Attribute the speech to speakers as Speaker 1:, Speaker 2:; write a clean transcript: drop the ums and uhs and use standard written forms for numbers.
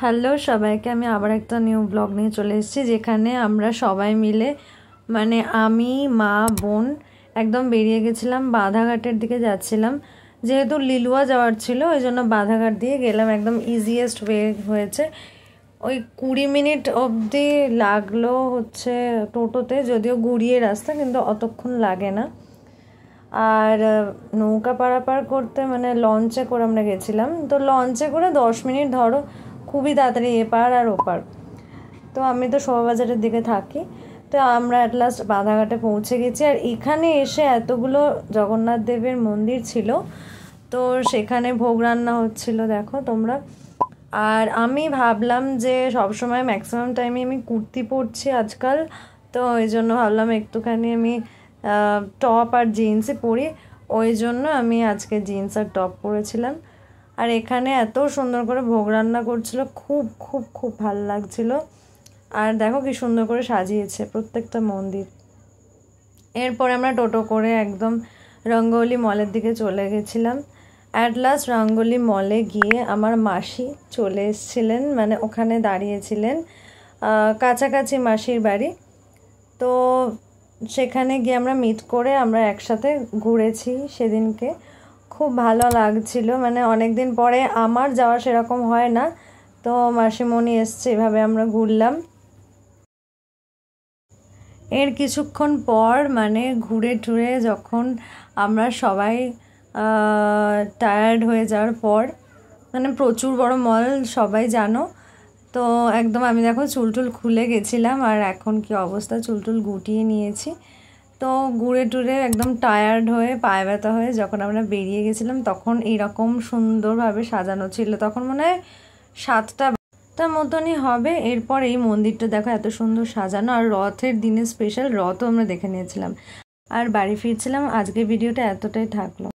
Speaker 1: Hello সবাইকে, আমি আবার একটা নিউ ব্লগ নিয়ে চলে এসেছি, যেখানে আমরা সবাই মিলে মানে আমি, মা, বোন একদম বেরিয়ে গেছিলাম। বাধাঘাটের দিকে যাচ্ছিলাম, যেহেতু লিলুয়া যাওয়ার ছিল ওই জন্য বাধাঘাট দিয়ে গেলাম। একদম ইজিয়েস্ট ওয়ে হয়েছে। ওই 20 মিনিট অবধি লাগলো হচ্ছে টোটোতে, যদিও ঘুরিয়ে রাস্তা, কিন্তু অতক্ষণ লাগে না। আর নৌকা পারাপার করতে মানে লঞ্চে করে আমরা গেছিলাম, তো লঞ্চে করে 10 মিনিট ধরো, খুবই তাড়াতাড়ি এপার আর ওপার। তো আমি তো শোভাবাজারের দিকে থাকি, তো আমরা অ্যাট লাস্ট বাধাঘাটে পৌঁছে গেছি। আর এখানে এসে এতগুলো জগন্নাথ দেবের মন্দির ছিল, তো সেখানে ভোগ রান্না হচ্ছিল, দেখো তোমরা। আর আমি ভাবলাম যে সবসময় ম্যাক্সিমাম টাইমে আমি কুর্তি পরছি আজকাল, তো ওই জন্য ভাবলাম একটুখানি আমি টপ আর জিন্সই পরি, ওই জন্য আমি আজকে জিন্স আর টপ পরেছিলাম। আর এখানে এত সুন্দর করে ভোগ রান্না করছিল, খুব খুব খুব ভালো লাগছিল। আর দেখো কি সুন্দর করে সাজিয়েছে প্রত্যেকটা মন্দির। এরপরে আমরা টোটো করে একদম রঙ্গোলি মলের দিকে চলে গেছিলাম। অ্যাট লাস্ট রঙ্গোলি মলে গিয়ে আমার মাসি চলে এসেছিলেন, মানে ওখানে দাঁড়িয়েছিলেন, কাছাকাছি মাসির বাড়ি। তো সেখানে গিয়ে আমরা মিট করে আমরা একসাথে ঘুরেছি সেদিনকে। খুব ভালো লাগছিল, মানে অনেক দিন পরে আমার যাওয়া সেরকম হয় না, তো মাসিমণি এসছে, এভাবে আমরা ঘুরলাম। এর কিছুক্ষণ পর মানে ঘুরে টুরে যখন আমরা সবাই টায়ার্ড হয়ে যাওয়ার পর, মানে প্রচুর বড় মল সবাই জানো, তো একদম আমি দেখো চুলটুল খুলে গেছিলাম, আর এখন কি অবস্থা, চুলটুল গুটিয়ে নিয়েছি। তো ঘুরে টুরে একদম টায়ার্ড হয়ে পায়ে ব্যথা হয়ে যখন আমরা বেরিয়ে গেছিলাম, তখন এইরকম সুন্দরভাবে সাজানো ছিল, তখন মনে হয় 7টা মতনই হবে। এরপর এই মন্দিরটা দেখো এত সুন্দর সাজানো, আর রথের দিনে স্পেশাল রথও আমরা দেখে নিয়েছিলাম। আর বাড়ি ফিরছিলাম। আজকের ভিডিওটা এতটাই থাকলো।